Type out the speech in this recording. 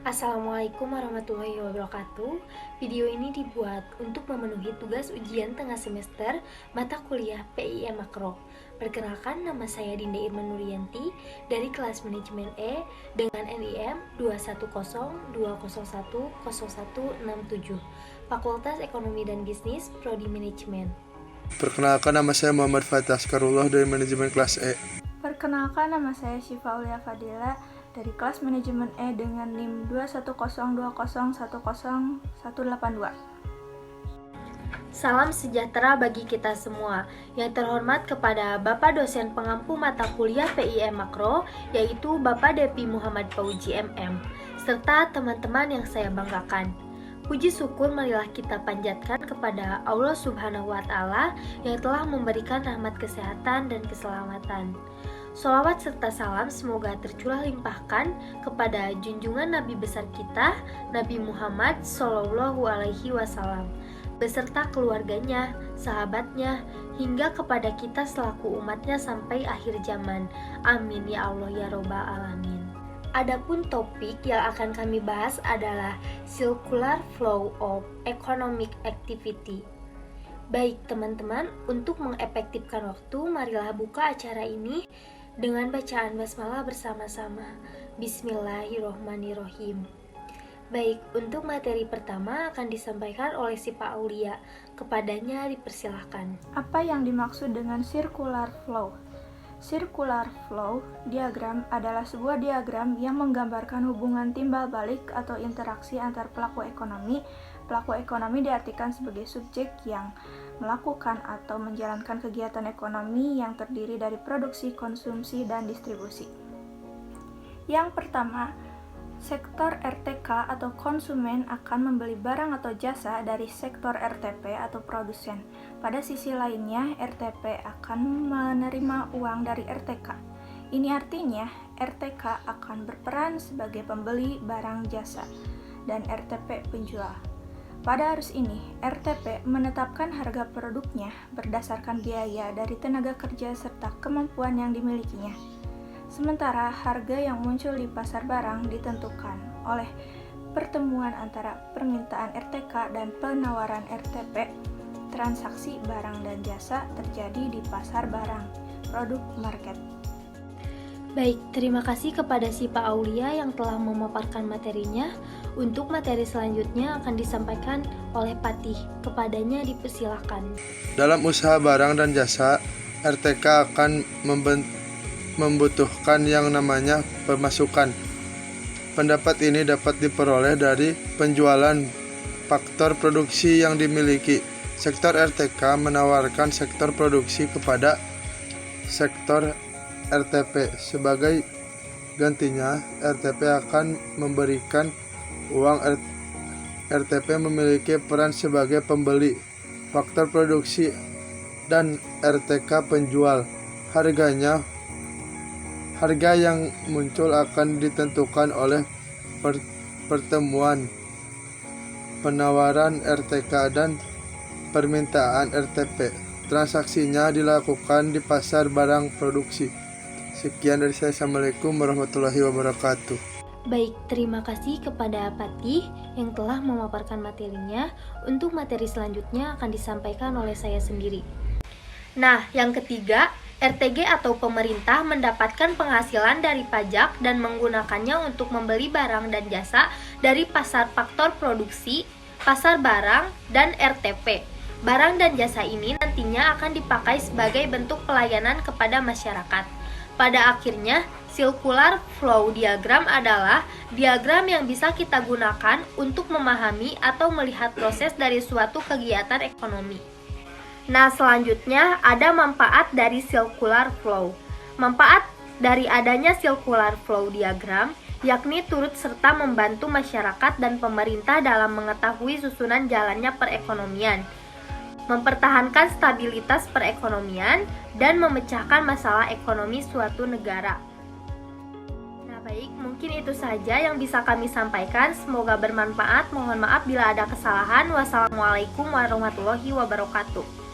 Assalamualaikum warahmatullahi wabarakatuh. Video ini dibuat untuk memenuhi tugas ujian tengah semester mata kuliah PIM Makro. Perkenalkan, nama saya Dinda Irma Nurianti dari kelas manajemen E dengan NIM 21020100167, Fakultas Ekonomi dan Bisnis, Prodi Manajemen. Perkenalkan, nama saya Muhammad Fatih Askarullah dari manajemen kelas E. Perkenalkan, nama saya Syifa Aulia Fadila dari kelas manajemen E dengan NIM 21020100182. Salam sejahtera bagi kita semua. Yang terhormat kepada Bapak dosen pengampu mata kuliah PIM Makro, yaitu Bapak Depi Muhammad Fauji MM, serta teman-teman yang saya banggakan. Puji syukur marilah kita panjatkan kepada Allah Subhanahu wa Ta'ala yang telah memberikan rahmat kesehatan dan keselamatan. Sholawat serta salam semoga tercurah limpahkan kepada junjungan Nabi besar kita, Nabi Muhammad Shallallahu Alaihi Wasallam, beserta keluarganya, sahabatnya, hingga kepada kita selaku umatnya sampai akhir zaman. Amin ya Allah ya Robbal Alamin. Adapun topik yang akan kami bahas adalah Circular Flow of Economic Activity. Baik teman-teman, untuk mengefektifkan waktu, marilah buka acara ini dengan bacaan basmalah bersama-sama. Bismillahirrohmanirrohim. Baik, untuk materi pertama akan disampaikan oleh si Pak Aulia. Kepadanya dipersilahkan. Apa yang dimaksud dengan circular flow? Circular flow diagram adalah sebuah diagram yang menggambarkan hubungan timbal balik atau interaksi antar pelaku ekonomi. Pelaku ekonomi diartikan sebagai subjek yang melakukan atau menjalankan kegiatan ekonomi yang terdiri dari produksi, konsumsi, dan distribusi. Yang pertama, sektor RTK atau konsumen akan membeli barang atau jasa dari sektor RTP atau produsen. Pada sisi lainnya, RTP akan menerima uang dari RTK. Ini artinya, RTK akan berperan sebagai pembeli barang jasa dan RTP penjual. Pada arus ini, RTP menetapkan harga produknya berdasarkan biaya dari tenaga kerja serta kemampuan yang dimilikinya. Sementara harga yang muncul di pasar barang ditentukan oleh pertemuan antara permintaan RTK dan penawaran RTP. Transaksi barang dan jasa terjadi di pasar barang, produk market. Baik, terima kasih kepada si Pak Aulia yang telah memaparkan materinya. Untuk materi selanjutnya akan disampaikan oleh Patih. Kepadanya dipersilahkan. Dalam usaha barang dan jasa, RTK akan membutuhkan yang namanya pemasukan. Pendapat ini dapat diperoleh dari penjualan faktor produksi yang dimiliki. Sektor RTK menawarkan sektor produksi kepada sektor RTP. Sebagai gantinya, RTP akan memberikan uang. RTP memiliki peran sebagai pembeli faktor produksi dan RTK penjual. Harga yang muncul akan ditentukan oleh pertemuan penawaran RTK dan permintaan RTP. Transaksinya dilakukan di pasar barang produksi. Sekian dari saya. Assalamualaikum warahmatullahi wabarakatuh. Baik, terima kasih kepada Patih yang telah memaparkan materinya. Untuk materi selanjutnya akan disampaikan oleh saya sendiri. Nah, yang ketiga, RTG atau pemerintah mendapatkan penghasilan dari pajak dan menggunakannya untuk membeli barang dan jasa dari pasar faktor produksi, pasar barang, dan RTP. Barang dan jasa ini nantinya akan dipakai sebagai bentuk pelayanan kepada masyarakat. Pada akhirnya, circular flow diagram adalah diagram yang bisa kita gunakan untuk memahami atau melihat proses dari suatu kegiatan ekonomi. Nah, selanjutnya ada manfaat dari circular flow. Manfaat dari adanya circular flow diagram yakni turut serta membantu masyarakat dan pemerintah dalam mengetahui susunan jalannya perekonomian, mempertahankan stabilitas perekonomian, dan memecahkan masalah ekonomi suatu negara. Nah baik, mungkin itu saja yang bisa kami sampaikan. Semoga bermanfaat. Mohon maaf bila ada kesalahan. Wassalamualaikum warahmatullahi wabarakatuh.